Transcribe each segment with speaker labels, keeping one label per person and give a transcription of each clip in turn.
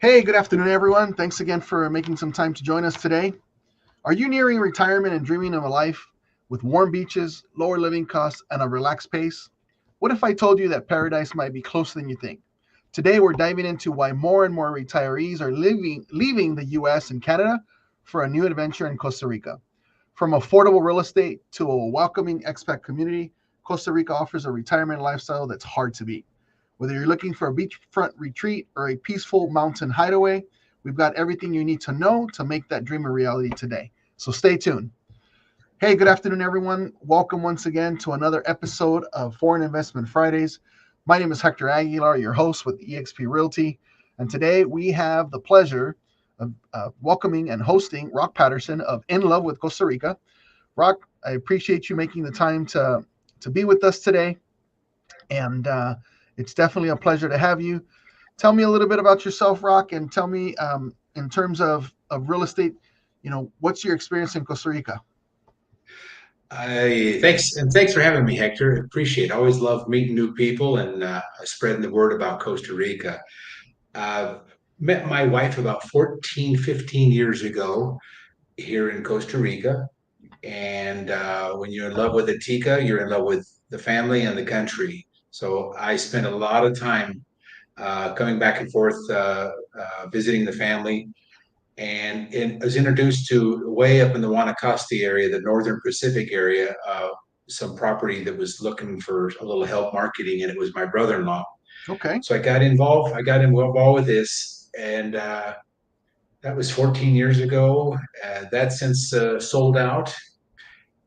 Speaker 1: Hey, good afternoon, everyone. Thanks again for making some time to join us today. Are you nearing retirement and dreaming of a life with warm beaches, lower living costs, and a relaxed pace? What if I told you that paradise might be closer than you think? Today, we're diving into why more and more retirees are leaving the US and Canada for a new adventure in Costa Rica. From affordable real estate to a welcoming expat community, Costa Rica offers a retirement lifestyle that's hard to beat. Whether you're looking for a beachfront retreat or a peaceful mountain hideaway, we've got everything you need to know to make that dream a reality today. So stay tuned. Hey, good afternoon, everyone. Welcome once again to another episode of Foreign Investment Fridays. My name is Hector Aguilar, your host with eXp Realty. And today we have the pleasure of welcoming and hosting Roch Patterson of In Love with Costa Rica. Roch, I appreciate you making the time to be with us today. And it's definitely a pleasure to have you. Tell me a little bit about yourself, Roch, and tell me in terms of real estate, what's your experience in Costa Rica?
Speaker 2: Thanks for having me, Hector. Appreciate it. I always love meeting new people and spreading the word about Costa Rica. Uh, Met my wife about 14, 15 years ago here in Costa Rica. And when you're in love with a tica, you're in love with the family and the country. So I spent a lot of time coming back and forth, visiting the family and was introduced to way up in the Guanacaste area, the Northern Pacific area, some property that was looking for a little help marketing, and it was my brother-in-law.
Speaker 1: Okay.
Speaker 2: So I got involved. I got involved with this, and that was 14 years ago. That since sold out.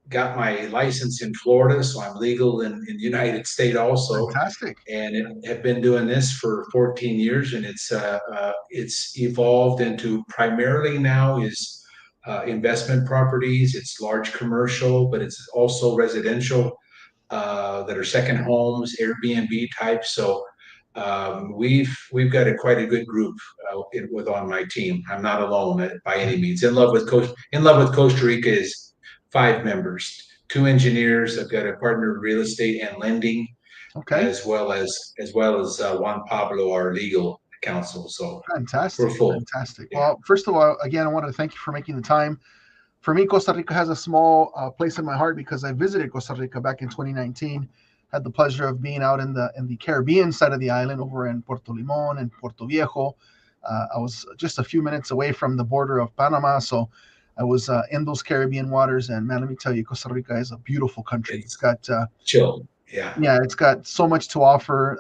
Speaker 2: Got my license in Florida, so I'm legal in the United States also,
Speaker 1: Fantastic.
Speaker 2: and have been doing this for 14 years, and it's evolved into primarily now is investment properties. It's large commercial, but it's also residential that are second homes, Airbnb type. So we've got quite a good group with on my team. I'm not alone by any means. In love with Costa Rica is 5 members, 2 engineers. I've got a partner in real estate and lending,
Speaker 1: Okay.
Speaker 2: as well as Juan Pablo, our legal counsel. So we're
Speaker 1: Fantastic.
Speaker 2: full.
Speaker 1: Fantastic.
Speaker 2: Yeah.
Speaker 1: Well, first of all, again, I wanted to thank you for making the time. For me, Costa Rica has a small place in my heart because I visited Costa Rica back in 2019. Had the pleasure of being out in the Caribbean side of the island, over in Puerto Limon and Puerto Viejo. I was just a few minutes away from the border of Panama, so I was in those Caribbean waters. And man, let me tell you, Costa Rica is a beautiful country. It's
Speaker 2: It's
Speaker 1: got
Speaker 2: chill. Yeah.
Speaker 1: yeah, it's got so much to offer.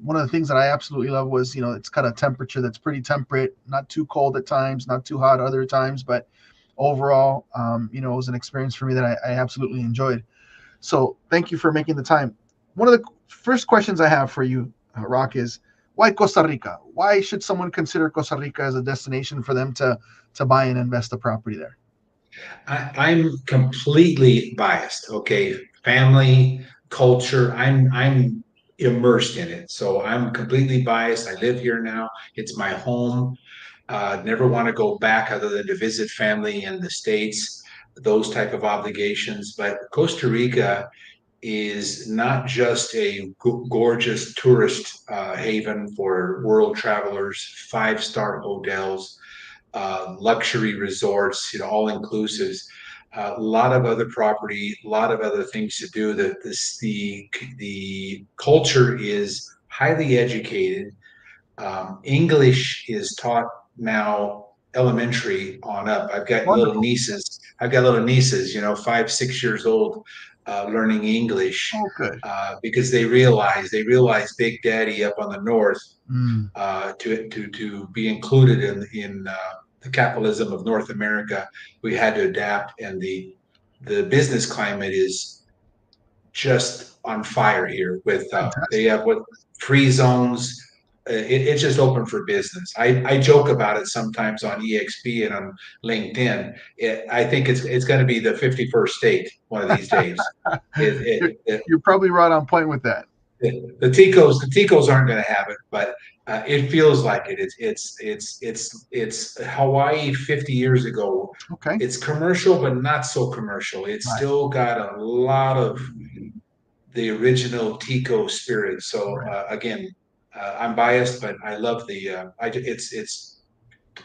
Speaker 1: One of the things that I absolutely love was, it's got a temperature that's pretty temperate, not too cold at times, not too hot other times, but overall, it was an experience for me that I absolutely enjoyed. So thank you for making the time. One of the first questions I have for you, Roch, is why Costa Rica? Why should someone consider Costa Rica as a destination for them to buy and invest a property there?
Speaker 2: I'm completely biased. Okay, family, culture. I'm immersed in it, so I'm completely biased. I live here now. It's my home. Never want to go back other than to visit family in the States. Those type of obligations. But Costa Rica is not just a gorgeous tourist haven for world travelers. 5-star hotels, luxury resorts, all inclusives. A lot of other property, a lot of other things to do. The culture is highly educated. English is taught now elementary on up.
Speaker 1: Wonderful.
Speaker 2: I've got little nieces, 5, 6 years old, learning English
Speaker 1: Oh, good.
Speaker 2: because they realize Big Daddy up on the north
Speaker 1: Mm,
Speaker 2: to be included in the capitalism of North America. We had to adapt, and the business climate is just on fire here. With they
Speaker 1: fantastic.
Speaker 2: have what free zones. It's just open for business. I joke about it sometimes on EXP and on LinkedIn. I think it's going to be the 51st state one of these days.
Speaker 1: you're,
Speaker 2: It, it,
Speaker 1: you're probably right on point with that.
Speaker 2: the Ticos aren't going to have it, but it feels like it. It's Hawaii 50 years ago.
Speaker 1: Okay.
Speaker 2: It's commercial, but not so commercial. It's
Speaker 1: Right.
Speaker 2: still got a lot of the original Tico spirit. So
Speaker 1: Right.
Speaker 2: again, I'm biased, but I love it's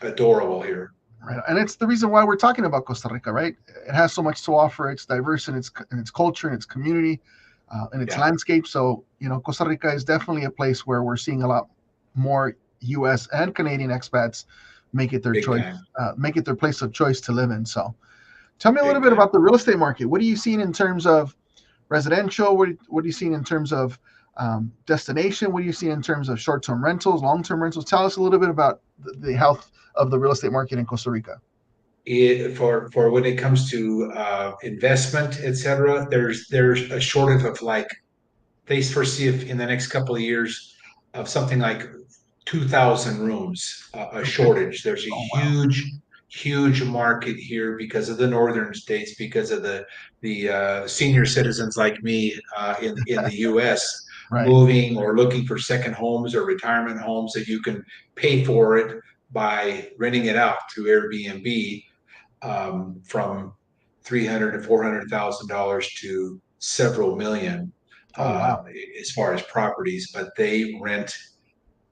Speaker 2: adorable here.
Speaker 1: Right. And it's the reason why we're talking about Costa Rica, right? It has so much to offer. It's diverse in its culture, in its community, in its
Speaker 2: Yeah,
Speaker 1: landscape. So, Costa Rica is definitely a place where we're seeing a lot more U.S. and Canadian expats make it their
Speaker 2: big
Speaker 1: choice,
Speaker 2: time,
Speaker 1: make it their place of choice to live in. So, tell me a little
Speaker 2: big
Speaker 1: bit
Speaker 2: time.
Speaker 1: about the real estate market. What are you seeing in terms of residential? What are you seeing in terms of destination? What are you seeing in terms of short-term rentals, long-term rentals? Tell us a little bit about the health of the real estate market in Costa Rica.
Speaker 2: For when it comes to investment, etc., there's a shortage of like they foresee if in the next couple of years of something like 2,000 rooms, a
Speaker 1: Okay.
Speaker 2: shortage. There's a
Speaker 1: Oh, wow.
Speaker 2: huge market here because of the northern states, because of the senior citizens like me in the U.S.
Speaker 1: Right.
Speaker 2: moving or looking for second homes or retirement homes that you can pay for it by renting it out through Airbnb, from 300 to $400,000 to several million,
Speaker 1: Oh,
Speaker 2: uh,
Speaker 1: wow.
Speaker 2: as far as properties, but they rent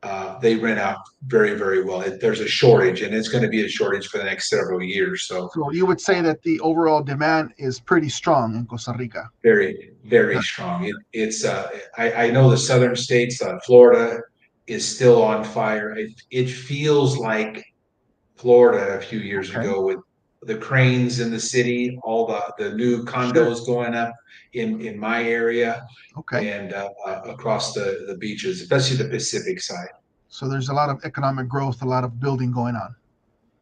Speaker 2: out very well. There's a shortage, and it's going to be a shortage for the next several years. So
Speaker 1: So you would say that the overall demand is pretty strong in Costa Rica.
Speaker 2: very
Speaker 1: Good.
Speaker 2: strong. I know the southern states, Florida is still on fire. It feels like Florida a few years
Speaker 1: Okay.
Speaker 2: ago with the cranes in the city, all the new
Speaker 1: Sure.
Speaker 2: condos going up in my area
Speaker 1: Okay.
Speaker 2: and across the beaches, especially the Pacific side.
Speaker 1: So there's a lot of economic growth, a lot of building going on.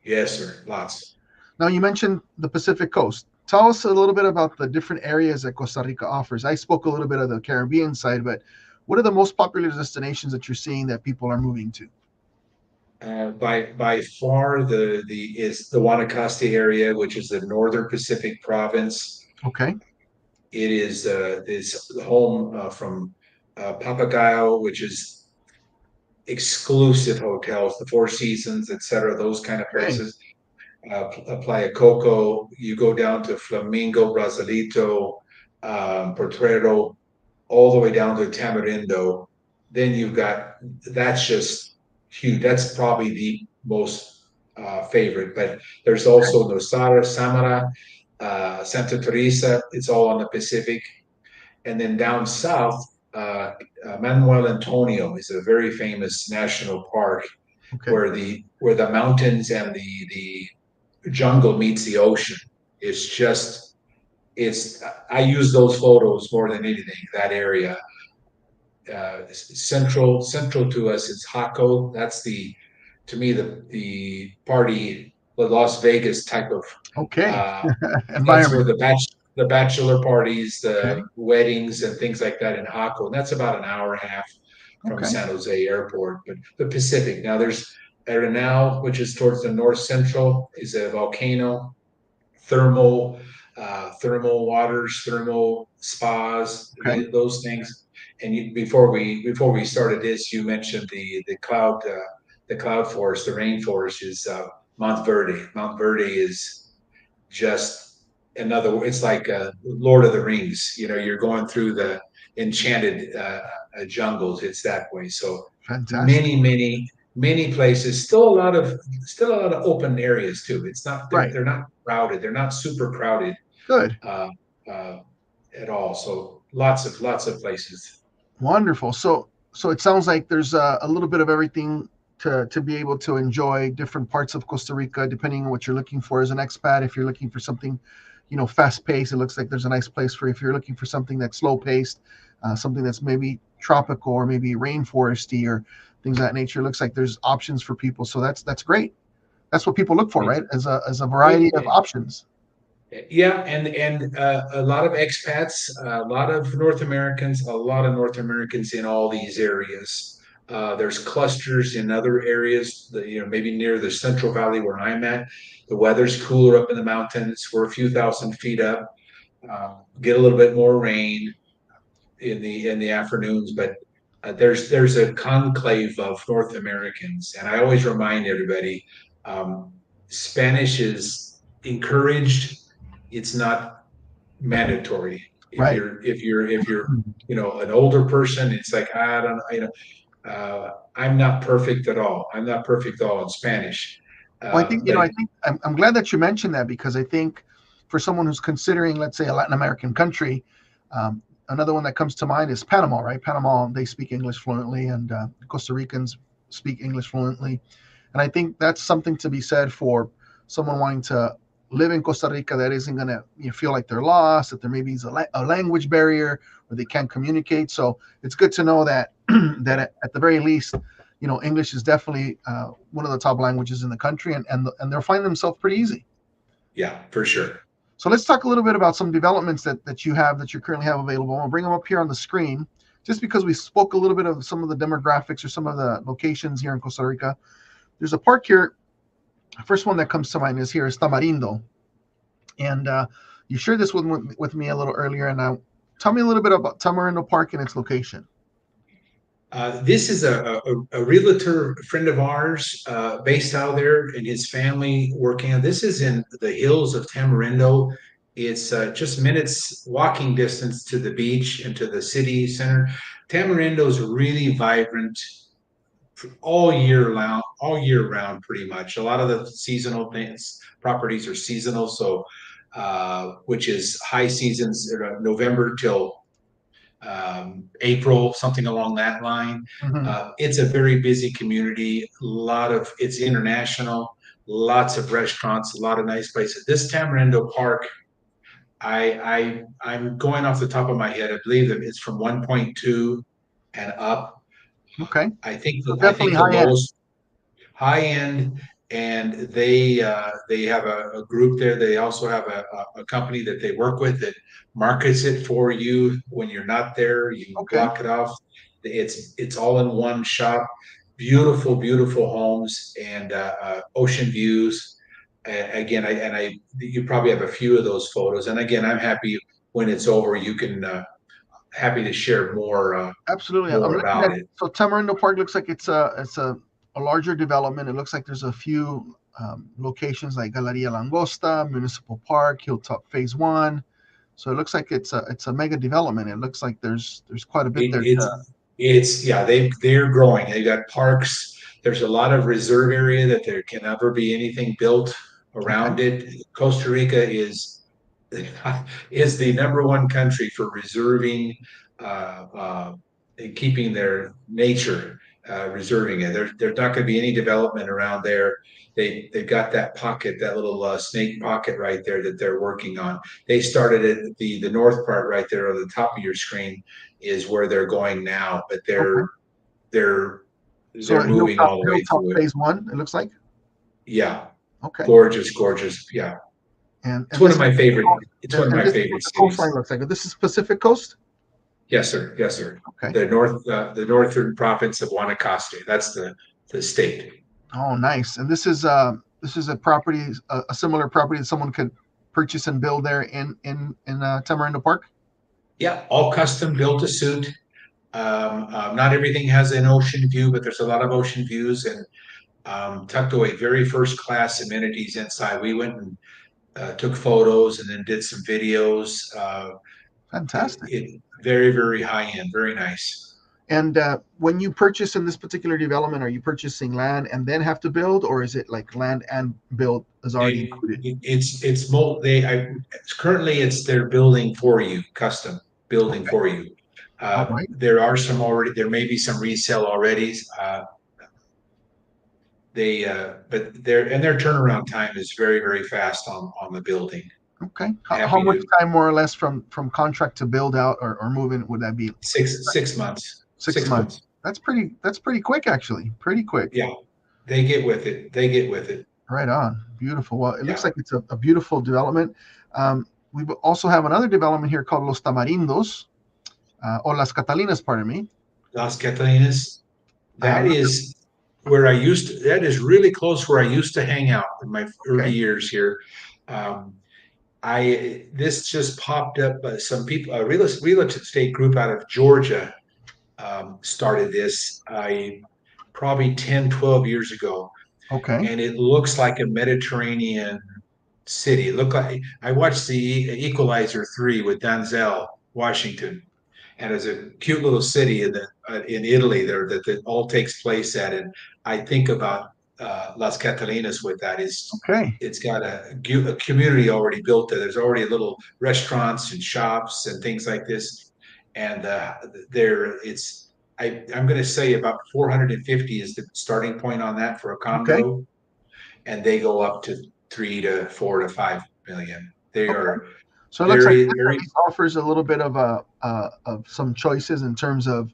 Speaker 2: Yes, sir. Lots.
Speaker 1: Now, you mentioned the Pacific Coast. Tell us a little bit about the different areas that Costa Rica offers. I spoke a little bit of the Caribbean side, but what are the most popular destinations that you're seeing that people are moving to?
Speaker 2: By far, the is the Guanacaste area, which is the northern Pacific province.
Speaker 1: Okay.
Speaker 2: It is home from Papagayo, which is exclusive hotels, the Four Seasons, etc. Those kind of
Speaker 1: Okay.
Speaker 2: places. Playa Coco. You go down to Flamingo, Brasilito, Potrero, all the way down to Tamarindo. Then you've got that's just huge. That's probably the most favorite. But there's also Nosara, Samara, Santa Teresa. It's all on the Pacific. And then down south, uh, Manuel Antonio is a very famous national park
Speaker 1: Okay.
Speaker 2: where the mountains and the jungle meets the ocean. It's just it's I use those photos more than anything. That area, central to us, it's Jaco. That's the to me the party, the Las Vegas type of.
Speaker 1: Okay.
Speaker 2: Uh, that's where
Speaker 1: Environment.
Speaker 2: the bachelor parties, the
Speaker 1: Okay.
Speaker 2: weddings, and things like that in Jaco. And that's about an hour and a half from
Speaker 1: Okay.
Speaker 2: San Jose Airport. But the Pacific. Now there's Arenal, which is towards the north central, is a volcano, thermal, thermal waters, thermal spas,
Speaker 1: Okay.
Speaker 2: those things. And before we started this, you mentioned the cloud forest, the rainforest is Mount Verde. Mount Verde is just another. It's like Lord of the Rings. You're going through the enchanted jungles. It's that way. So
Speaker 1: Fantastic.
Speaker 2: many places. Still a lot of open areas too. It's not they're
Speaker 1: Right.
Speaker 2: they're not crowded. They're not super crowded
Speaker 1: Good.
Speaker 2: uh, uh, at all. So lots of places.
Speaker 1: Wonderful. So it sounds like there's a little bit of everything to be able to enjoy different parts of Costa Rica, depending on what you're looking for as an expat. If you're looking for something, fast paced, it looks like there's a nice place for you. If you're looking for something that's slow paced, something that's maybe tropical or maybe rainforesty or things of that nature, it looks like there's options for people. So that's great. That's what people look for, right? As a variety of options.
Speaker 2: Yeah, and a lot of expats, a lot of North Americans in all these areas. There's clusters in other areas, maybe near the Central Valley where I'm at. The weather's cooler up in the mountains. We're a few thousand feet up. Get a little bit more rain in the afternoons, but there's a conclave of North Americans, and I always remind everybody, um, Spanish is encouraged. It's not mandatory. If
Speaker 1: Right.
Speaker 2: you're if you're if you're an older person, it's like I don't know. I'm not perfect at all. I'm not perfect at all in Spanish.
Speaker 1: Well, I think,
Speaker 2: But
Speaker 1: I think I'm glad that you mentioned that, because I think for someone who's considering, let's say, a Latin American country, um, another one that comes to mind is Panama, right? Panama, they speak English fluently, and Costa Ricans speak English fluently. And I think that's something to be said for someone wanting to live in Costa Rica that isn't going to, feel like they're lost, that there maybe is a language barrier or they can't communicate. So it's good to know that that at the very least, English is definitely one of the top languages in the country, and they'll find themselves pretty easy.
Speaker 2: yeah, for sure.
Speaker 1: So let's talk a little bit about some developments that you currently have available. I'll bring them up here on the screen, just because we spoke a little bit of some of the demographics or some of the locations here in Costa Rica. There's a park here. The first one that comes to mind is Tamarindo, and you shared this with me a little earlier. And tell me a little bit about Tamarindo Park and its location.
Speaker 2: This is a realtor friend of ours based out there, and his family working on this is in the hills of Tamarindo. It's just minutes walking distance to the beach and to the city center. Tamarindo is really vibrant all year round, pretty much. A lot of the seasonal things, properties are seasonal, so which is high seasons, November till April, something along that line.
Speaker 1: Mm-hmm.
Speaker 2: It's a very busy community. It's international. Lots of restaurants, a lot of nice places. This Tamarindo Park, I'm going off the top of my head. I believe that it's from 1.2 and up.
Speaker 1: Okay, so
Speaker 2: I
Speaker 1: definitely
Speaker 2: think the
Speaker 1: high end.
Speaker 2: lowest high end, and they have a group there. They also have a company that they work with that markets it for you when you're not there. You
Speaker 1: Okay,
Speaker 2: block it off. It's all in one shop. Beautiful, beautiful homes and ocean views. Again, you probably have a few of those photos. And again, I'm happy when it's over. You can happy to share
Speaker 1: absolutely. I'm
Speaker 2: more
Speaker 1: looking
Speaker 2: about
Speaker 1: at,
Speaker 2: it.
Speaker 1: so Tamarindo Park looks like it's a larger development. It looks like there's a few locations like Galeria Langosta, Municipal Park, Hilltop Phase One. So it looks like it's a mega development. It looks like there's quite a bit
Speaker 2: It,
Speaker 1: there to.
Speaker 2: it's yeah, they're growing. They got parks. There's a lot of reserve area that there can never be anything built
Speaker 1: Okay.
Speaker 2: around it. Costa Rica is the number one country for reserving and keeping their nature, reserving it. There's not going to be any development around there. They've got that pocket, that little snake pocket right there that they're working on. They started at the north part right there on the top of your screen is where they're going now, but
Speaker 1: Okay.
Speaker 2: they're
Speaker 1: So
Speaker 2: they're moving all the way
Speaker 1: Hilltop
Speaker 2: through it.
Speaker 1: Phase One, it looks like.
Speaker 2: Yeah,
Speaker 1: Okay.
Speaker 2: gorgeous, gorgeous. Yeah, it's
Speaker 1: And
Speaker 2: one
Speaker 1: this
Speaker 2: of my favorite. It's one of
Speaker 1: and
Speaker 2: my
Speaker 1: this is what
Speaker 2: favorite
Speaker 1: the coastline
Speaker 2: cities.
Speaker 1: looks like. This is Pacific Coast.
Speaker 2: Yes, sir. Yes, sir.
Speaker 1: Okay.
Speaker 2: The northern province of Guanacaste. That's the state.
Speaker 1: Oh, nice. And this is a property, a similar property that someone could purchase and build there in Tamarindo Park.
Speaker 2: Yeah, all custom built to suit. Not everything has an ocean view, but there's a lot of ocean views and tucked away, very first class amenities inside. We went and took photos and then did some videos.
Speaker 1: Fantastic.
Speaker 2: It very, very high end, very nice.
Speaker 1: And when you purchase in this particular development, are you purchasing land and then have to build, or is it like land and build is already included?
Speaker 2: It's mo they I currently it's they're building for you, custom building
Speaker 1: Okay.
Speaker 2: for you.
Speaker 1: All right.
Speaker 2: There may be some resale already. But their turnaround time is very, very fast on the building.
Speaker 1: Okay. How
Speaker 2: Happy
Speaker 1: much
Speaker 2: to
Speaker 1: time more or less from contract to build out or move in would that be?
Speaker 2: 6 months,
Speaker 1: 6 months.
Speaker 2: 6 months.
Speaker 1: That's pretty quick, actually. Pretty quick.
Speaker 2: Yeah, they get with it. They get with it.
Speaker 1: Right on. Beautiful. Well, it looks
Speaker 2: Yeah.
Speaker 1: like it's a beautiful development. We also have another development here called Los Tamarindos, or Las Catalinas, pardon me.
Speaker 2: Las Catalinas. That
Speaker 1: Look,
Speaker 2: is where I used to, that is really close where I used to hang out in my early
Speaker 1: okay.
Speaker 2: years here. Um, I this just popped up. Some people, a real estate group out of Georgia, started this. I probably 10, 12 years ago,
Speaker 1: Okay.
Speaker 2: and it looks like a Mediterranean city. It looked like I watched the Equalizer 3 with Denzel Washington, and there's a cute little city in Italy there that all takes place at. And I think about Las Catalinas with that is
Speaker 1: Okay.
Speaker 2: it's got a community already built there. There's already little restaurants and shops and things like this, and there it's. I'm going to say about 450 is the starting point on that for a
Speaker 1: Okay.
Speaker 2: condo, and they go up to 3 to 4 to 5 million. They
Speaker 1: Okay.
Speaker 2: are
Speaker 1: So it looks like
Speaker 2: very,
Speaker 1: this at
Speaker 2: very,
Speaker 1: least offers a little bit of of some choices in terms of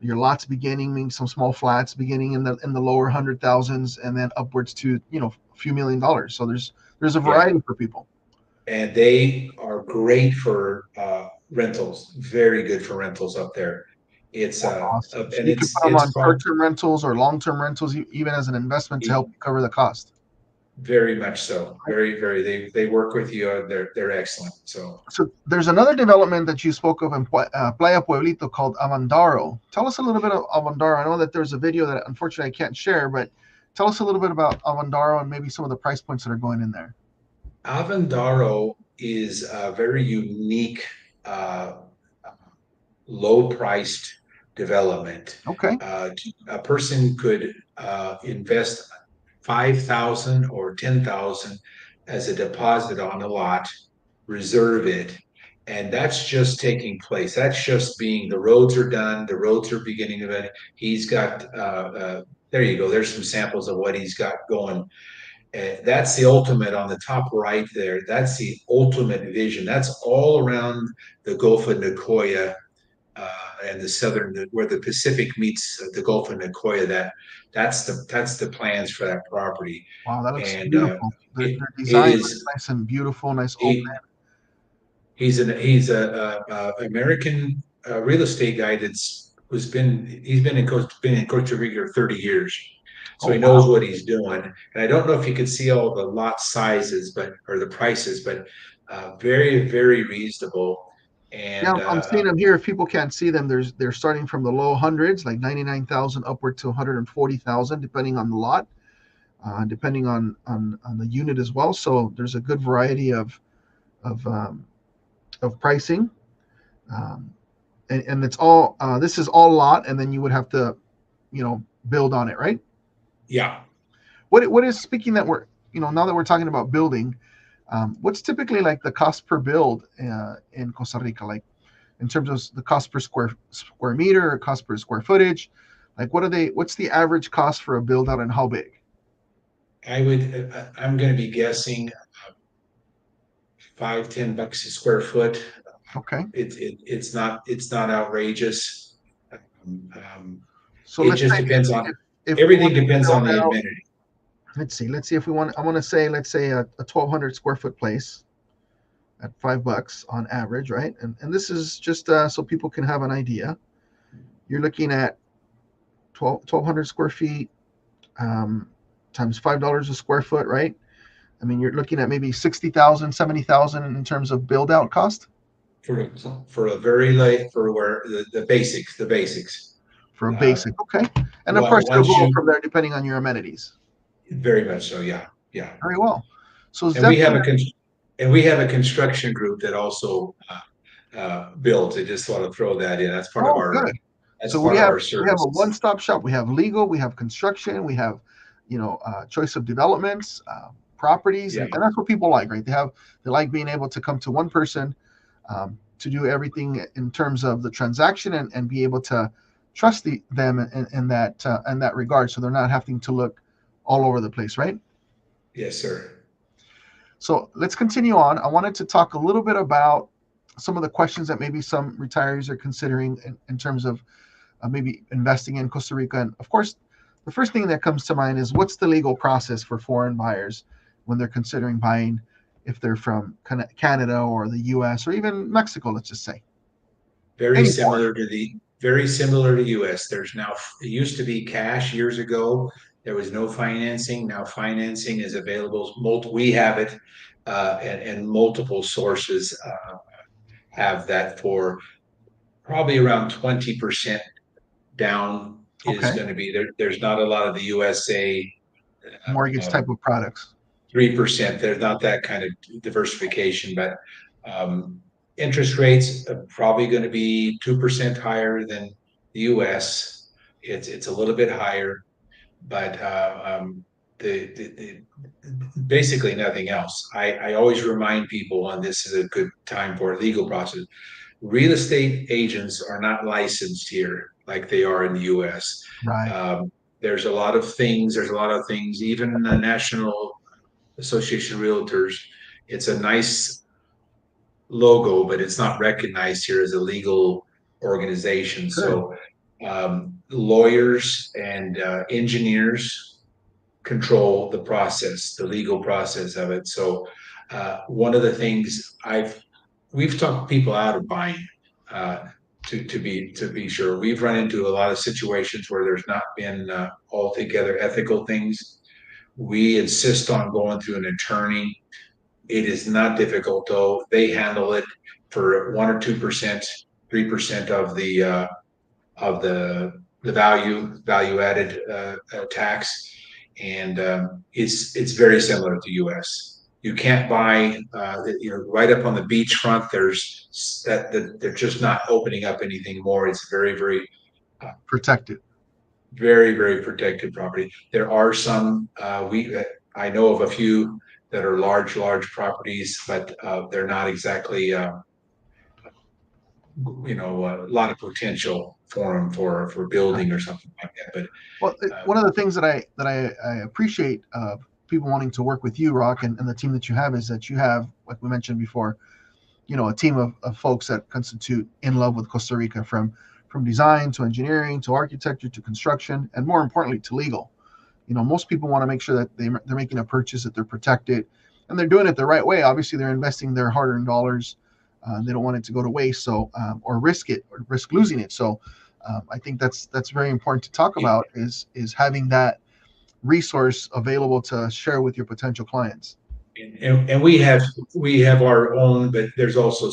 Speaker 1: your lots beginning, maybe some small flats beginning in the lower hundred thousands, and then upwards to a few $1 million. So there's a
Speaker 2: yeah.
Speaker 1: variety for people.
Speaker 2: And they are great for rentals. Very good for rentals up there. It's
Speaker 1: Awesome. So
Speaker 2: and
Speaker 1: you can put them
Speaker 2: it's
Speaker 1: on
Speaker 2: fun.
Speaker 1: short-term rentals or long-term rentals, even as an investment to help you cover the cost.
Speaker 2: Very much so. Very, very. They work with you. They're excellent. So
Speaker 1: So there's another development that you spoke of in Playa Pueblito called Avandaro. Tell us a little bit of Avandaro. I know that there's a video that unfortunately I can't share, but tell us a little bit about Avandaro and maybe some of the price points that are going in there.
Speaker 2: Avendaro is a very unique, uh, low priced development.
Speaker 1: Okay.
Speaker 2: A person could invest 5,000 or 10,000 as a deposit on a lot, reserve it, and that's just taking place. That's just being the roads are done, the roads are beginning of it. He's got there you go. There's some samples of what he's got going. That's the ultimate on the top right there. That's the ultimate vision. That's all around the Gulf of Nicoya and the southern where the Pacific meets the Gulf of Nicoya. That's the plans for that property,
Speaker 1: Wow, that looks
Speaker 2: and
Speaker 1: beautiful.
Speaker 2: it
Speaker 1: Their
Speaker 2: it
Speaker 1: design looks
Speaker 2: is
Speaker 1: nice and beautiful, nice open.
Speaker 2: he he's a American real estate guy he's been in Costa Rica 30 years. So
Speaker 1: Oh,
Speaker 2: he knows
Speaker 1: wow.
Speaker 2: what he's doing. And I don't know if you can see all the lot sizes, or the prices, but very, very reasonable.
Speaker 1: Yeah,
Speaker 2: And
Speaker 1: I'm seeing them here. If people can't see them, they're starting from the low hundreds, like 99,000 upward to 140,000, depending on the lot, depending on the unit as well. So there's a good variety of um, of pricing, um, and it's all this is all lot, and then you would have to build on it, right?
Speaker 2: yeah,
Speaker 1: What is speaking that we're now that we're talking about building, what's typically like the cost per build in Costa Rica, like in terms of the cost per square meter or cost per square footage? Like what's the average cost for a build out and how big?
Speaker 2: I'm going to be guessing 5, 10 bucks a square foot.
Speaker 1: Okay.
Speaker 2: It's not outrageous. Um,
Speaker 1: So
Speaker 2: it
Speaker 1: let's
Speaker 2: just
Speaker 1: say
Speaker 2: depends on
Speaker 1: if we
Speaker 2: everything
Speaker 1: wanted to
Speaker 2: depends
Speaker 1: build
Speaker 2: on the
Speaker 1: out,
Speaker 2: amenity.
Speaker 1: let's see if we want I want to say let's say a 1,200 square foot place at $5 on average, right? And this is just so people can have an idea. You're looking at 1,200 square feet um, times $5 a square foot, right? I mean, you're looking at maybe 60,000, 70,000 in terms of build out cost
Speaker 2: for for a very late for where the basics.
Speaker 1: for a
Speaker 2: Uh,
Speaker 1: basic. Okay. And of course, it'll
Speaker 2: Once
Speaker 1: go up
Speaker 2: you
Speaker 1: from there depending on your amenities.
Speaker 2: very much so, yeah, yeah.
Speaker 1: Very well. So it's
Speaker 2: And we have
Speaker 1: definitely,
Speaker 2: we have a construction group that also builds. I just want to throw that in.
Speaker 1: oh, good.
Speaker 2: That's
Speaker 1: So
Speaker 2: part of our
Speaker 1: we have a
Speaker 2: services.
Speaker 1: one-stop shop. We have legal, we have construction, we have, choice of developments, properties,
Speaker 2: Yeah,
Speaker 1: and that's what people like, right? They like being able to come to one person to do everything in terms of the transaction and be able to trust them in that regard. So they're not having to look all over the place, right?
Speaker 2: yes, sir.
Speaker 1: So let's continue on. I wanted to talk a little bit about some of the questions that maybe some retirees are considering in terms of maybe investing in Costa Rica. And of course, the first thing that comes to mind is what's the legal process for foreign buyers when they're considering buying, if they're from Canada or the US or even Mexico, let's just say.
Speaker 2: Very
Speaker 1: Any foreign.
Speaker 2: similar to very similar to US. There's now it used to be cash years ago. There was no financing. Now financing is available. We have it, and multiple sources have that for probably around 20% down is
Speaker 1: Okay.
Speaker 2: going to be there. There's not a lot of the USA
Speaker 1: Mortgage
Speaker 2: uh,
Speaker 1: type of products.
Speaker 2: 3%. There's not that kind of diversification, but um, Interest rates are probably going to be 2% higher than the US. It's a little bit higher, but the basically nothing else. I always remind people, and this is a good time for a legal process. Real estate agents are not licensed here like they are in the US.
Speaker 1: Right.
Speaker 2: Um, there's a lot of things. There's a lot of things. Even the National Association of Realtors. It's a nice logo, but it's not recognized here as a legal organization.
Speaker 1: Sure.
Speaker 2: So lawyers and engineers control the process, the legal process of it. So one of the things we've talked people out of buying. Uh, to be sure, we've run into a lot of situations where there's not been altogether ethical things. We insist on going through an attorney. It is not difficult though. They handle it for 1 or 2%, 3% of the value added tax, and it's very similar to U.S. You can't buy right up on the beachfront. They're just not opening up anything more. It's uh,
Speaker 1: Protected.
Speaker 2: very protected property. There are some we I know of a few that are large properties, but they're not exactly a lot of potential for them for building or something like that. But
Speaker 1: Well,
Speaker 2: uh,
Speaker 1: one of the things that I appreciate of people wanting to work with you, Rock, and the team that you have is that you have, like we mentioned before, a team of folks that constitute in love with Costa Rica, from design to engineering to architecture to construction, and more importantly to legal. Most people want to make sure that they're making a purchase, that they're protected, and they're doing it the right way. Obviously, they're investing their hard-earned dollars. They don't want it to go to waste, so or risk it, or risk losing it. So I think that's very important to talk about, is having that resource available to share with your potential clients.
Speaker 2: and we have our own, but there's also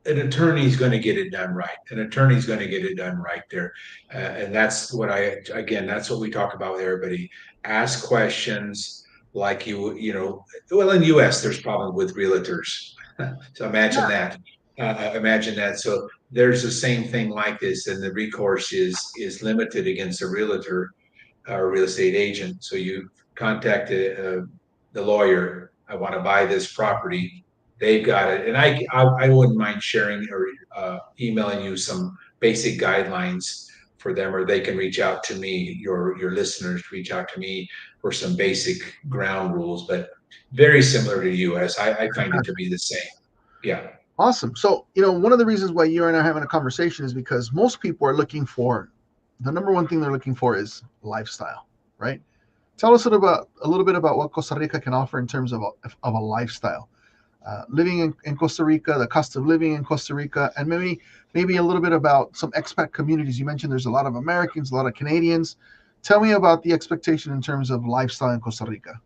Speaker 2: an attorney's going to get it done right. An attorney's going to get it done right there, and that's what we talk about with everybody. Ask questions like well, in U.S. there's problem with realtors, so imagine
Speaker 1: Yeah.
Speaker 2: that. Imagine that. So there's the same thing like this, and the recourse is limited against a realtor or real estate agent. So you contact the lawyer. I want to buy this property. They've got it, and I wouldn't mind sharing or emailing you some basic guidelines for them, or they can reach out to me. Your listeners reach out to me for some basic ground rules, but very similar to U.S. I find it to be the same. Yeah.
Speaker 1: Awesome. So, one of the reasons why you and I are having a conversation is because most people are looking for, the number one thing they're looking for is lifestyle, right? Tell us a little bit about what Costa Rica can offer in terms of a lifestyle. Living in Costa Rica, the cost of living in Costa Rica, and maybe a little bit about some expat communities. You mentioned there's a lot of Americans, a lot of Canadians. Tell me about the expectation in terms of lifestyle in Costa Rica.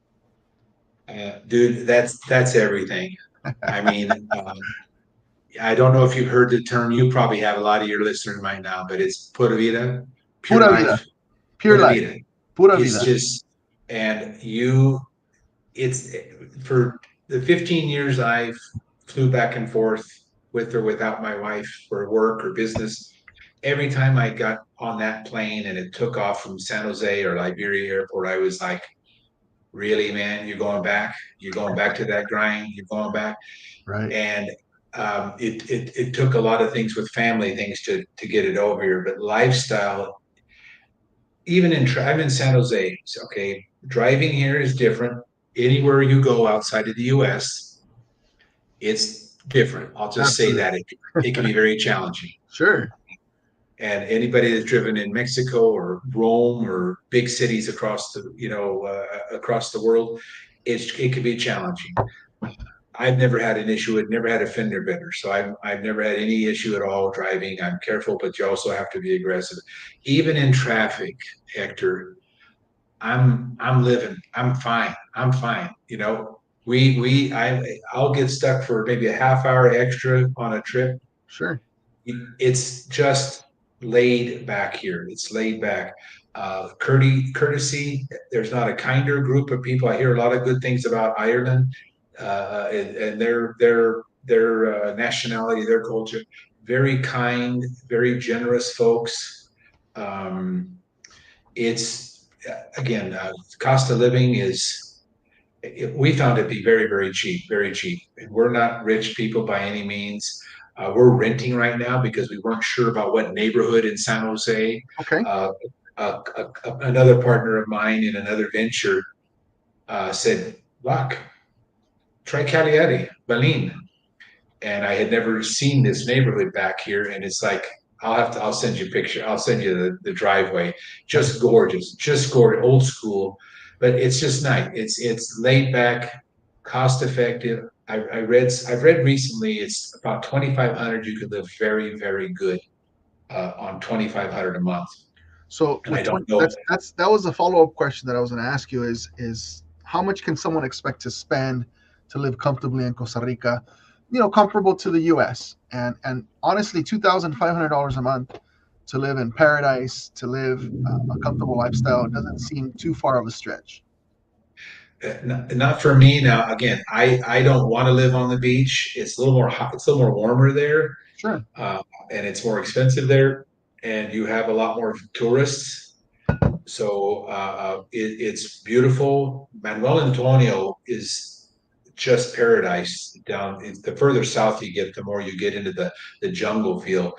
Speaker 2: Dude, that's everything. I mean, I don't know if you've heard the term. You probably have, a lot of your listeners might now, but it's pura vida, pure
Speaker 1: Pura vida,
Speaker 2: life,
Speaker 1: pure
Speaker 2: pura
Speaker 1: life,
Speaker 2: vida.
Speaker 1: pura
Speaker 2: It's
Speaker 1: vida.
Speaker 2: just, and it's for the 15 years I've flew back and forth with or without my wife for work or business. Every time I got on that plane and it took off from San Jose or Liberia Airport, I was like, really, man, you're going back? You're going back to that grind? You're going back?
Speaker 1: Right.
Speaker 2: And it took a lot of things with family things to get it over here, but lifestyle, even I'm in San Jose. Okay, driving here is different. Anywhere you go outside of the U.S., it's different. I'll just say
Speaker 1: Absolutely.
Speaker 2: that it can be very challenging.
Speaker 1: Sure.
Speaker 2: And anybody that's driven in Mexico or Rome or big cities across the world, it can be challenging. I've never had an issue. I've never had a fender bender, so I've never had any issue at all driving. I'm careful, but you also have to be aggressive, even in traffic. Hector, I'm living. I'm fine. I'm fine. I'll get stuck for maybe a half hour extra on a trip.
Speaker 1: Sure.
Speaker 2: It's just laid back here. It's laid back. Courtesy. There's not a kinder group of people. I hear a lot of good things about Ireland, and they're their nationality, their culture. Very kind, very generous folks. Um, it's again, cost of living is we found it to be very, very cheap, very cheap. And we're not rich people by any means. We're renting right now because we weren't sure about what neighborhood in San Jose.
Speaker 1: Okay.
Speaker 2: Uh, Another partner of mine in another venture said, "Look, try Cagliari, Balin." And I had never seen this neighborhood back here. And it's like, I'll send you a picture. I'll send you the driveway. Just gorgeous, old school, but it's just nice. It's laid back, cost effective. I've read recently it's about 2,500. You could live very, very good on 2,500 a month.
Speaker 1: So
Speaker 2: And I
Speaker 1: with
Speaker 2: don't
Speaker 1: 20,
Speaker 2: know.
Speaker 1: that was a follow-up question that I was going to ask you is how much can someone expect to spend to live comfortably in Costa Rica, comparable to the US? And honestly, $2,500 a month to live in paradise, to live a comfortable lifestyle doesn't seem too far of a stretch.
Speaker 2: Not for me now. Again, I don't want to live on the beach. It's a little more hot. It's a little more warmer there,
Speaker 1: Sure.
Speaker 2: uh, and it's more expensive there, and you have a lot more tourists. So it's beautiful. Manuel Antonio is just paradise down. The further south you get, the more you get into the jungle feel,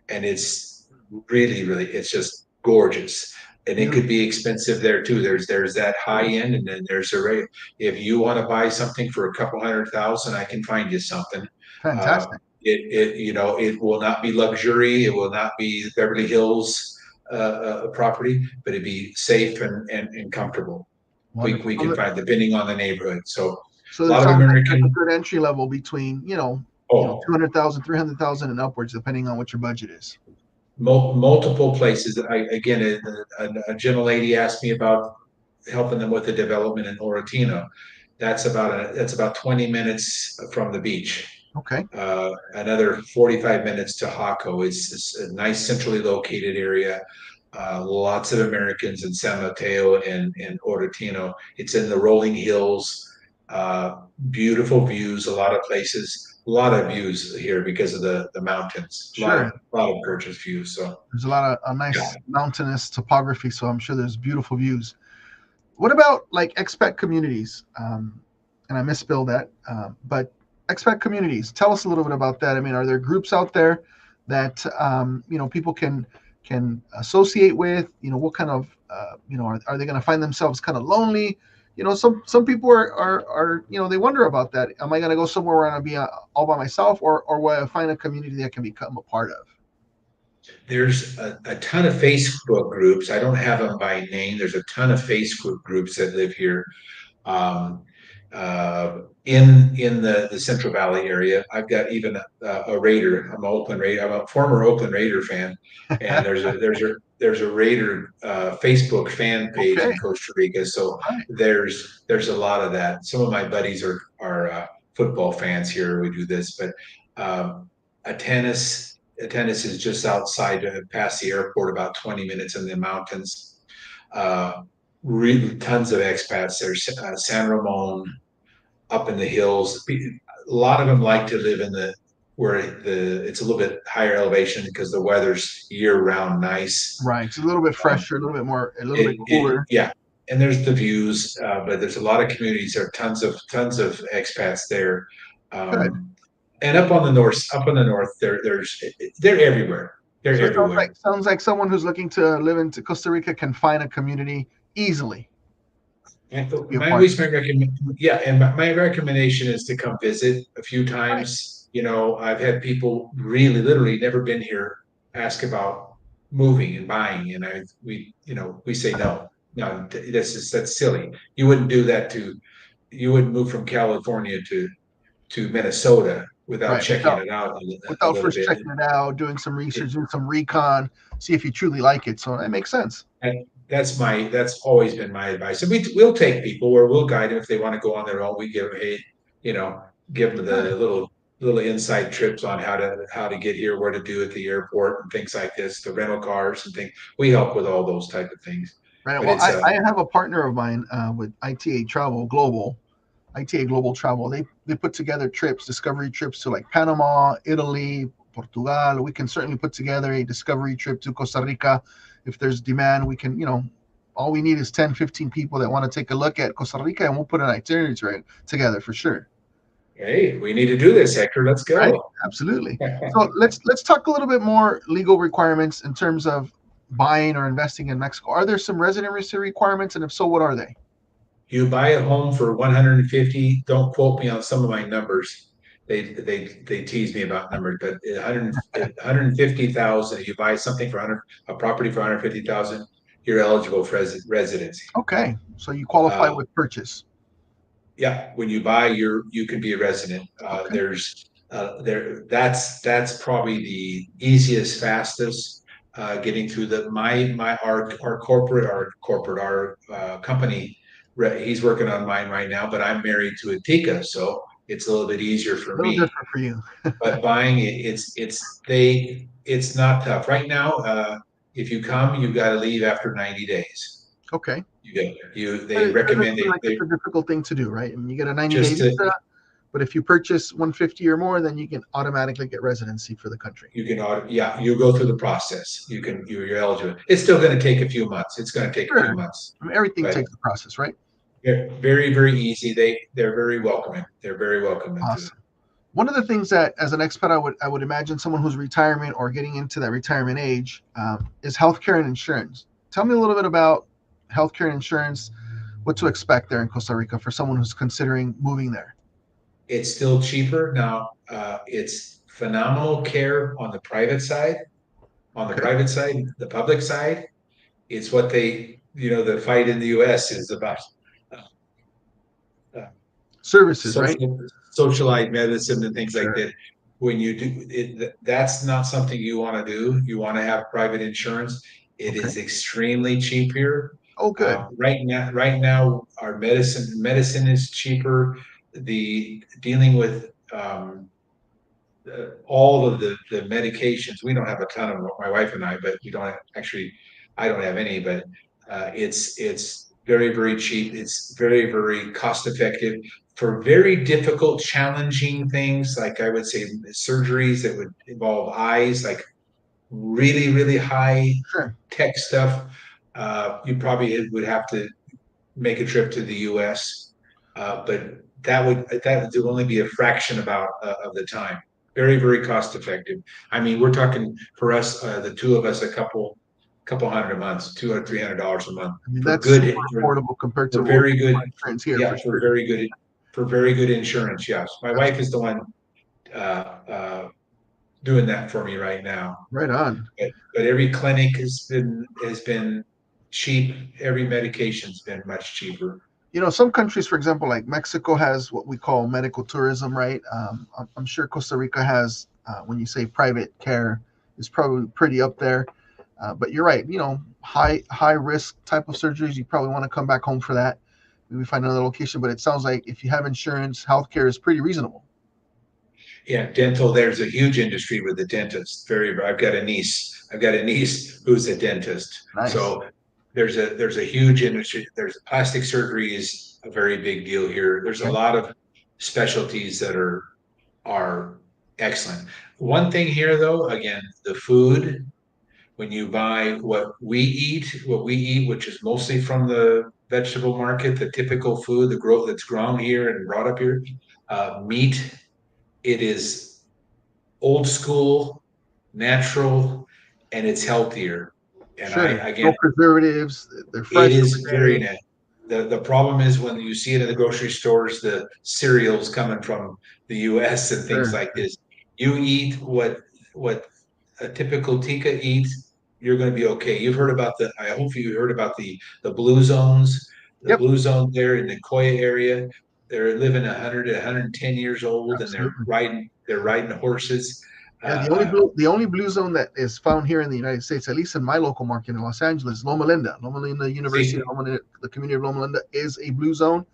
Speaker 2: and it's really, really, it's just gorgeous. And it could
Speaker 1: Beautiful.
Speaker 2: be expensive there too. There's that high end, and then there's a rate. If you want to buy something for a couple 100,000, I can find you something. Uh,
Speaker 1: Fantastic.
Speaker 2: it will not be luxury. It will not be Beverly Hills property, but it'd be safe and comfortable.
Speaker 1: Wonderful.
Speaker 2: We can find depending on the neighborhood. So
Speaker 1: So
Speaker 2: a
Speaker 1: it
Speaker 2: lot of
Speaker 1: sounds like a
Speaker 2: American.
Speaker 1: good entry level between,
Speaker 2: Oh,
Speaker 1: 200,000, 300,000 and upwards, depending on what your budget is.
Speaker 2: multiple places. Again, a gentle lady asked me about helping them with the development in Oratino. That's about 20 minutes from the beach.
Speaker 1: Okay.
Speaker 2: Another 45 minutes to Jaco. It's a nice centrally located area. Lots of Americans in San Mateo and Oratino. It's in the rolling hills. Beautiful views. A lot of places. A lot of views here because of the mountains.
Speaker 1: Sure.
Speaker 2: A lot of gorgeous views. So
Speaker 1: There's a lot of a
Speaker 2: yeah.
Speaker 1: nice mountainous topography, so I'm sure there's beautiful views. What about like expat communities? And I misspelled that, but expat communities. Tell us a little bit about that. I mean, are there groups out there that people can associate with? What kind of are they going to find themselves kind of lonely? Some people are they wonder about that. Am I going to go somewhere where I'm going to be all by myself, or will I find a community that I can become a part of?
Speaker 2: There's a ton of Facebook groups. I don't have them by name. There's a ton of Facebook groups that live here um, in the Central Valley area. I've got even a Raider. I'm an Oakland Raider. I'm a former Oakland Raider fan, and there's a Raider Facebook fan page
Speaker 1: Okay.
Speaker 2: in Costa Rica. So
Speaker 1: All right.
Speaker 2: there's a lot of that. Some of my buddies are football fans here. We do this, but um, a tennis. Tennis is just outside, past the airport, about 20 minutes in the mountains. Uh, Really tons of expats. There's San Ramon up in the hills. A lot of them like to live in the where the it's a little bit higher elevation because the weather's year round nice.
Speaker 1: Right. It's a little bit
Speaker 2: Um,
Speaker 1: fresher, a little bit cooler.
Speaker 2: yeah, and there's the views, but there's a lot of communities. There are tons of expats there.
Speaker 1: Good.
Speaker 2: And up on the north, they're everywhere. They're
Speaker 1: So it sounds like
Speaker 2: everywhere.
Speaker 1: someone who's looking to live into Costa Rica can find a community easily
Speaker 2: And
Speaker 1: to be a
Speaker 2: my
Speaker 1: part of.
Speaker 2: always my recommend yeah, and my recommendation is to come visit a few
Speaker 1: Right.
Speaker 2: times. I've had people really literally never been here ask about moving and buying, and we say no, no, that's silly. You wouldn't move from California to Minnesota without
Speaker 1: Right.
Speaker 2: checking
Speaker 1: Without
Speaker 2: it out a
Speaker 1: without
Speaker 2: little
Speaker 1: first
Speaker 2: bit.
Speaker 1: checking it out, doing some
Speaker 2: It,
Speaker 1: research, doing some recon, see if you truly like it. So that makes sense.
Speaker 2: And that's always been my advice. And we'll take people where we'll guide them if they want to go on their own. We give them, hey, you know, give them
Speaker 1: Good.
Speaker 2: the little inside trips on how to get here, where to do at the airport and things like this, the rental cars and things. We help with all those type of things.
Speaker 1: Right.
Speaker 2: But
Speaker 1: Well,
Speaker 2: it's
Speaker 1: I have a partner of mine with ITA Travel Global. ITA Global Travel. They put together trips, discovery trips to like Panama, Italy, Portugal. We can certainly put together a discovery trip to Costa Rica if there's demand. We can, all we need is 10, 15 people that want to take a look at Costa Rica, and we'll put an itinerary together for sure.
Speaker 2: Hey, we need to do this, Hector. Let's
Speaker 1: Right?
Speaker 2: go.
Speaker 1: Absolutely. So let's talk a little bit more legal requirements in terms of buying or investing in Mexico. Are there some residency requirements, and if so, what are they?
Speaker 2: You buy a home for 150. Don't quote me on some of my numbers. They tease me about numbers, but 150,000. You buy something for 100, a property for 150,000. You're eligible for residency.
Speaker 1: Okay, so you qualify
Speaker 2: Uh,
Speaker 1: with purchase.
Speaker 2: yeah, when you buy, you can be a resident.
Speaker 1: Okay,
Speaker 2: That's probably the easiest, fastest. Getting through our company. He's working on mine right now, but I'm married to a Tika, so it's a little bit easier
Speaker 1: a
Speaker 2: for
Speaker 1: little
Speaker 2: me.
Speaker 1: different for you.
Speaker 2: But buying it, it's not tough right now. If you come, you've got to leave after 90 days.
Speaker 1: Okay, but
Speaker 2: They
Speaker 1: it doesn't
Speaker 2: recommend
Speaker 1: seem like it's
Speaker 2: they
Speaker 1: a difficult thing to do, right? I mean, you get a 90-day
Speaker 2: just to
Speaker 1: visa, but if you purchase 150 or more, then you can automatically get residency for the country.
Speaker 2: You can yeah, you go through the process. You're eligible. It's still going to take a few months. It's going to take a few
Speaker 1: Sure.
Speaker 2: months,
Speaker 1: I mean, everything
Speaker 2: but
Speaker 1: takes a process, right?
Speaker 2: they're very, very easy. They're very welcoming. They're very welcoming to it.
Speaker 1: Awesome. One of the things that, as an expat, I would imagine someone who's retirement or getting into that retirement age is healthcare and insurance. Tell me a little bit about healthcare and insurance, what to expect there in Costa Rica for someone who's considering moving there.
Speaker 2: It's still cheaper now. It's phenomenal care on the private side. On the
Speaker 1: Okay,
Speaker 2: private side, the public side, it's what the fight in the U.S. is about uh,
Speaker 1: services, right?
Speaker 2: social socialized medicine and things like
Speaker 1: Sure.
Speaker 2: that. When you do it, that's not something you want to do. You want to have private insurance. It
Speaker 1: Okay.
Speaker 2: is extremely cheap here.
Speaker 1: Oh, good.
Speaker 2: Right now, our medicine is cheaper. The dealing with all of the medications. We don't have a ton of them, my wife and I, but we don't actually. I don't have any, but it's very, very cheap. It's very, very cost effective for very difficult, challenging things. Like I would say, surgeries that would involve eyes, like really, really high
Speaker 1: Sure.
Speaker 2: tech stuff. You probably would have to make a trip to the U.S., but that would only be a fraction of the time. Very, very cost effective. I mean, we're talking for us, the two of us, a couple hundred a month, $200 or $300 a month
Speaker 1: I mean,
Speaker 2: for
Speaker 1: that's super
Speaker 2: good,
Speaker 1: affordable compared to
Speaker 2: for
Speaker 1: what
Speaker 2: very
Speaker 1: we
Speaker 2: good,
Speaker 1: find insurance here
Speaker 2: yeah,
Speaker 1: for
Speaker 2: for
Speaker 1: sure.
Speaker 2: very good, insurance. Yes, my
Speaker 1: That's
Speaker 2: wife is the one uh, uh, doing that for me right now.
Speaker 1: right on.
Speaker 2: But every clinic has been cheap. Every medication's been much cheaper.
Speaker 1: Some countries, for example, like Mexico has what we call medical tourism, right? I'm sure Costa Rica has, when you say private care, is probably pretty up there. But you're right, high risk type of surgeries, you probably want to come back home for that. Maybe find another location. But it sounds like if you have insurance, healthcare is pretty reasonable.
Speaker 2: Yeah, dental. There's a huge industry with the dentist. I've got a niece. I've got a niece who's a dentist.
Speaker 1: Nice.
Speaker 2: So there's a huge industry. There's plastic surgery is a very big deal here. There's a
Speaker 1: Okay.
Speaker 2: lot of specialties that are excellent. One thing here, though, again, the food. When you buy what we eat, which is mostly from the vegetable market, the typical food, the growth that's grown here and brought up here, meat. It is old school, natural, and it's healthier. And I
Speaker 1: Sure.
Speaker 2: again,
Speaker 1: No preservatives. They're
Speaker 2: it
Speaker 1: fresh
Speaker 2: is
Speaker 1: every
Speaker 2: very
Speaker 1: day.
Speaker 2: net. The problem is when you see it in the grocery stores, the cereals coming from the U.S. and things
Speaker 1: Sure.
Speaker 2: like this. You eat what a typical Tika eats, you're going to be okay. I hope you heard about the blue zones, the
Speaker 1: Yep.
Speaker 2: blue zone there in the Koya area. They're living 100 to 110 years old, and they're
Speaker 1: Absolutely.
Speaker 2: riding horses.
Speaker 1: Yeah,
Speaker 2: Uh, uh,
Speaker 1: the only blue zone that is found here in the United States, at least in my local market in Los Angeles, Loma Linda. Loma Linda University,
Speaker 2: see,
Speaker 1: The community of Loma Linda is a blue zone,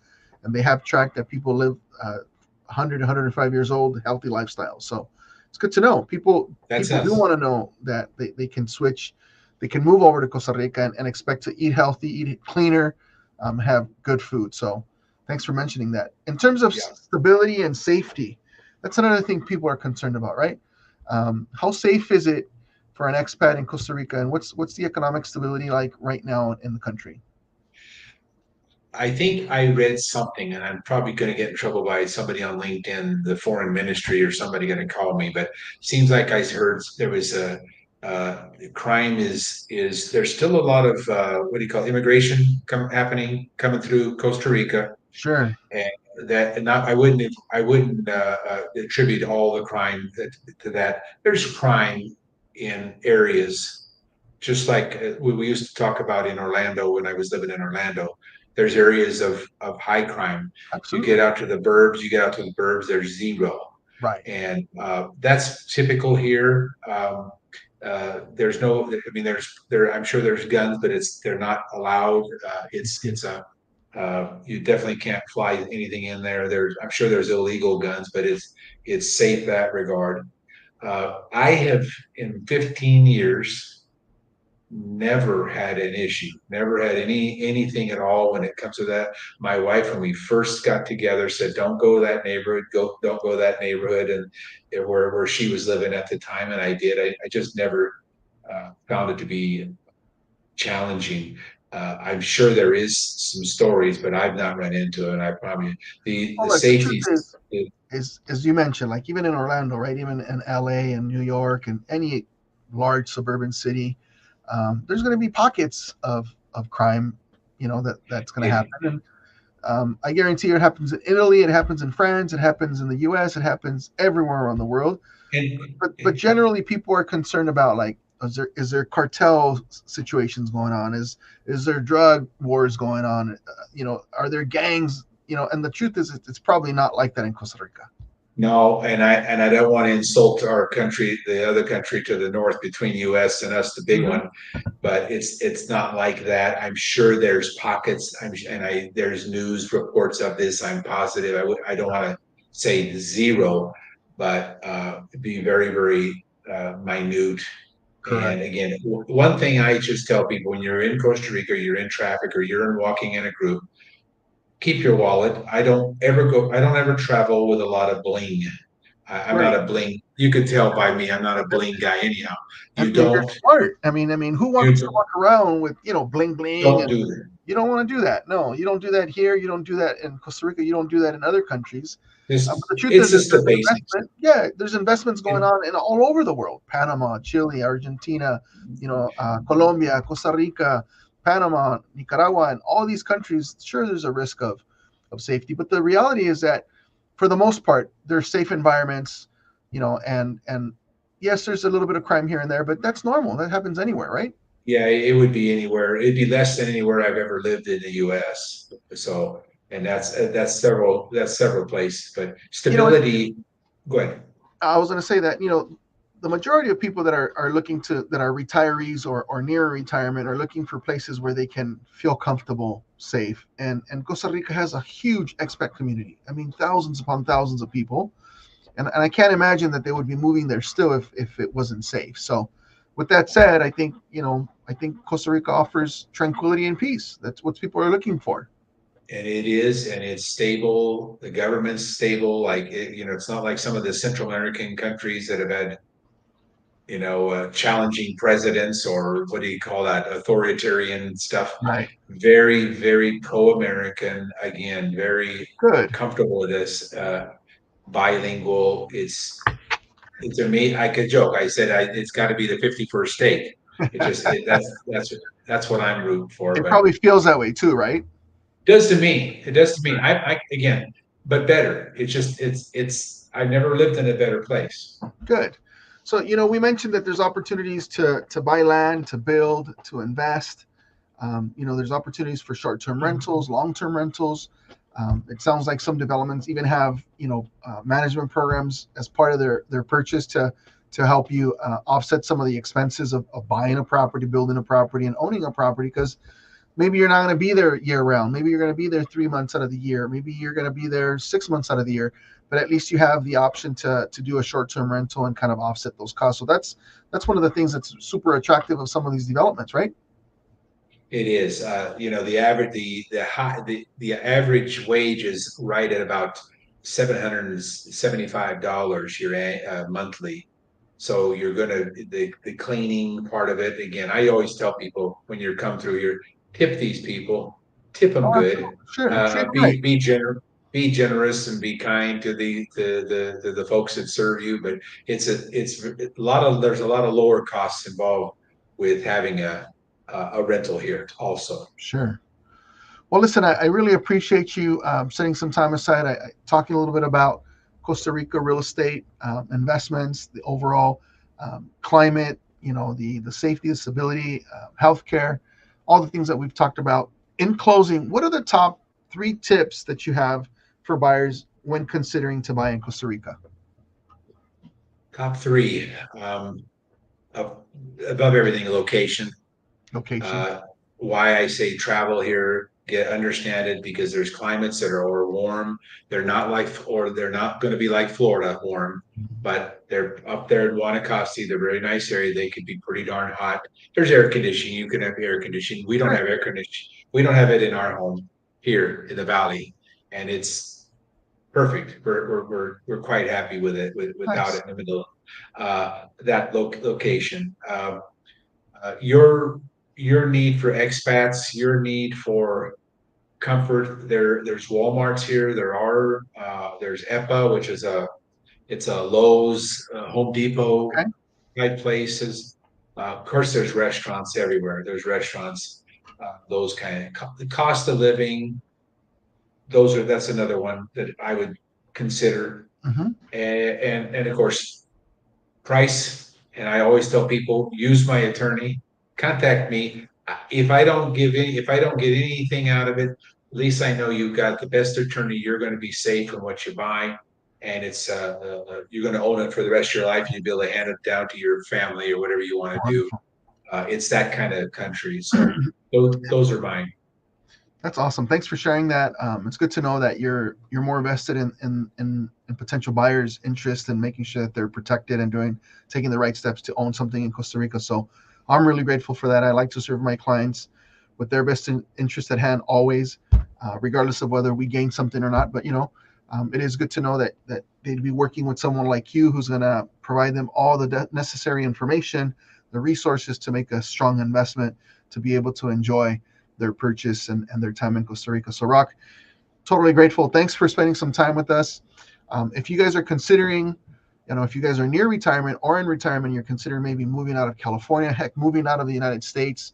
Speaker 1: and they have tracked that people live 100, 105 years old, healthy lifestyles. So it's good to know.
Speaker 2: that's
Speaker 1: People do
Speaker 2: us.
Speaker 1: want to know that they can switch, they can move over to Costa Rica and expect to eat healthy, eat cleaner, have good food. So Thanks for mentioning that. In terms of
Speaker 2: Yeah.
Speaker 1: stability and safety, that's another thing people are concerned about, right? How safe is it for an expat in Costa Rica, and what's the economic stability like right now in the country?
Speaker 2: I think I read something, and I'm probably going to get in trouble by somebody on LinkedIn, the foreign ministry, or somebody going to call me. But seems like I heard there was a crime is there's still a lot of what do you call immigration happening coming through Costa Rica,
Speaker 1: Sure.
Speaker 2: and that and not I wouldn't attribute all the crime to that. There's crime in areas just like we used to talk about in Orlando when I was living in Orlando. There's areas of high crime. You get
Speaker 1: Absolutely.
Speaker 2: out to the burbs, you get out to the burbs, there's zero.
Speaker 1: Right.
Speaker 2: And that's typical here. There's no, I mean, I'm sure there's guns, but they're not allowed. It's a, you definitely can't fly anything in there. I'm sure there's illegal guns, but it's safe that regard. I have in 15 years never had an issue, never had anything at all when it comes to that. My wife, when we first got together, said, "Don't go to that neighborhood. Don't go to that neighborhood," and where she was living at the time, and I did. I just never found it to be challenging. I'm sure there is some stories, but I've not run into it. I probably the
Speaker 1: Well, look, the truth
Speaker 2: safety.
Speaker 1: is as you mentioned, like even in Orlando, right? Even in LA and New York and any large suburban city, there's going to be pockets of crime, that's going to
Speaker 2: It,
Speaker 1: happen. And I guarantee you it happens in Italy, it happens in France, it happens in the U.S., it happens everywhere around the world.
Speaker 2: and,
Speaker 1: But generally, people are concerned about like is there cartel situations going on? Is there drug wars going on? Are there gangs? And the truth is, it's probably not like that in Costa Rica.
Speaker 2: No, and I don't want to insult our country, the other country to the north between U.S. and us, the big
Speaker 1: Hmm.
Speaker 2: one, but it's not like that. I'm sure there's pockets. There's news reports of this. I'm positive. I don't want to say zero, but be very very minute.
Speaker 1: Correct.
Speaker 2: And again, one thing I just tell people when you're in Costa Rica, or you're in traffic, or you're walking in a group, keep your wallet. I don't ever travel with a lot of bling. I'm not
Speaker 1: Right.
Speaker 2: a bling. You could tell by me, I'm not a bling guy anyhow.
Speaker 1: And,
Speaker 2: You
Speaker 1: and you're
Speaker 2: don't,
Speaker 1: smart. I mean, who wants to
Speaker 2: you
Speaker 1: walk around with bling bling?
Speaker 2: don't
Speaker 1: And
Speaker 2: do that.
Speaker 1: you don't want to do that. No, you don't do that here. You don't do that in Costa Rica. You don't do that in other countries. But the truth
Speaker 2: It's
Speaker 1: is,
Speaker 2: just the
Speaker 1: there's
Speaker 2: basics.
Speaker 1: investment. Yeah, there's investments going
Speaker 2: And,
Speaker 1: on in all over the world: Panama, Chile, Argentina, Colombia, Costa Rica, Panama, Nicaragua, and all these countries. Sure, there's a risk of safety, but the reality is that for the most part, they're safe environments. And yes, there's a little bit of crime here and there, but that's normal. That happens anywhere, right?
Speaker 2: yeah, it would be anywhere. It'd be less than anywhere I've ever lived in the U.S. So, and that's several places. But
Speaker 1: You know,
Speaker 2: stability. Go ahead.
Speaker 1: I was going to say that the majority of people that are looking to that are retirees or near retirement are looking for places where they can feel comfortable, safe, and Costa Rica has a huge expat community. I mean, thousands upon thousands of people, and I can't imagine that they would be moving there still if it wasn't safe. So, with that said, I think Costa Rica offers tranquility and peace. That's what people are looking for.
Speaker 2: And it is, and it's stable. The government's stable. It's not like some of the Central American countries that have had challenging presidents, or what do you call that, authoritarian stuff.
Speaker 1: Right.
Speaker 2: Very, very pro-American. Again, very
Speaker 1: Good.
Speaker 2: comfortable with this. Bilingual. It's a me. I could joke. I said it's got to be the 51st state. That's what I'm rooting for.
Speaker 1: It
Speaker 2: But
Speaker 1: probably feels that way too, right?
Speaker 2: it does to me. It does to me. I again, but better. It's. I've never lived in a better place.
Speaker 1: Good. So, we mentioned that there's opportunities to buy land, to build, to invest. There's opportunities for short-term rentals, long-term rentals. It sounds like some developments even have, management programs as part of their purchase to help you offset some of the expenses of buying a property, building a property, and owning a property. Because maybe you're not going to be there year round. Maybe you're going to be there 3 months out of the year. Maybe you're going to be there 6 months out of the year. But at least you have the option to do a short-term rental and kind of offset those costs. So that's one of the things that's super attractive of some of these developments, right?
Speaker 2: It is. The average the average wage is right at about $775 here monthly. So you're gonna the cleaning part of it again. I always tell people when you come through here, tip these people, tip them
Speaker 1: Oh,
Speaker 2: good.
Speaker 1: absolutely. Sure. Treat them right.
Speaker 2: Be generous and be kind to the folks that serve you. But it's a lot of there's a lot of lower costs involved with having a rental here also.
Speaker 1: Sure. Well, listen, I really appreciate you setting some time aside, talking a little bit about Costa Rica real estate investments, the overall climate, the safety, the stability, healthcare, all the things that we've talked about. In closing, what are the top 3 tips that you have for buyers when considering to buy in Costa Rica?
Speaker 2: Top three, ab- above everything, location.
Speaker 1: Location.
Speaker 2: Uh, why I say travel here, get understand it because there's climates that are or warm. They're not going to be like Florida warm, but they're up there in Guanacaste. They're a very nice area. They could be pretty darn hot. There's air conditioning. You can have air conditioning. We don't
Speaker 1: Sure.
Speaker 2: have air conditioning. We don't have it in our home here in the valley, and it's perfect. We're quite happy with it without
Speaker 1: Nice.
Speaker 2: it in the middle. That location. Your need for expats, your need for comfort. There's Walmart's here. There's EPA, which is it's a Lowe's, Home Depot
Speaker 1: Okay.
Speaker 2: type places. Of course, there's restaurants everywhere. There's restaurants, those kind of the cost of living. That's another one that I would consider,
Speaker 1: Hmm.
Speaker 2: and of course price. And I always tell people, use my attorney, contact me. If I don't get anything out of it, at least I know you've got the best attorney. You're going to be safe in what you buy, and you're going to own it for the rest of your life. You'll be able to hand it down to your family or whatever you want to do.
Speaker 1: Wonderful.
Speaker 2: It's that kind of country. So those are mine.
Speaker 1: That's awesome. Thanks for sharing that. It's good to know that you're more vested in potential buyers' interest and making sure that they're protected and taking the right steps to own something in Costa Rica. So I'm really grateful for that. I like to serve my clients with their best interest at hand always, regardless of whether we gain something or not. But it is good to know that they'd be working with someone like you who's going to provide them all the necessary information, the resources to make a strong investment to be able to enjoy their purchase and their time in Costa Rica. So, Roch, totally grateful. Thanks for spending some time with us. If you guys are considering, if you guys are near retirement or in retirement, you're considering maybe moving out of California, heck, moving out of the United States,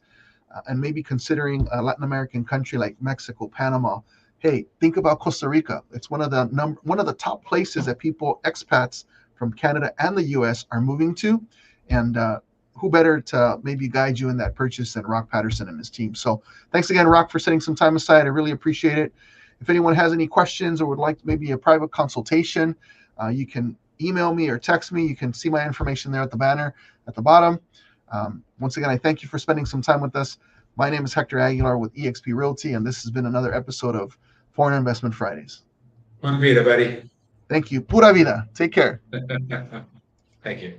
Speaker 1: and maybe considering a Latin American country like Mexico, Panama. Hey, think about Costa Rica. It's one of the top places that expats from Canada and the U.S. are moving to, and who better to maybe guide you in that purchase than Roch Patterson and his team. So thanks again, Roch, for setting some time aside. I really appreciate it. If anyone has any questions or would like maybe a private consultation, you can email me or text me. You can see my information there at the banner at the bottom. Once again, I thank you for spending some time with us. My name is Hector Aguilar with eXp Realty, and this has been another episode of Foreign Investment Fridays.
Speaker 2: One vida, buddy.
Speaker 1: Thank you. Pura vida. Take care.
Speaker 2: Thank you.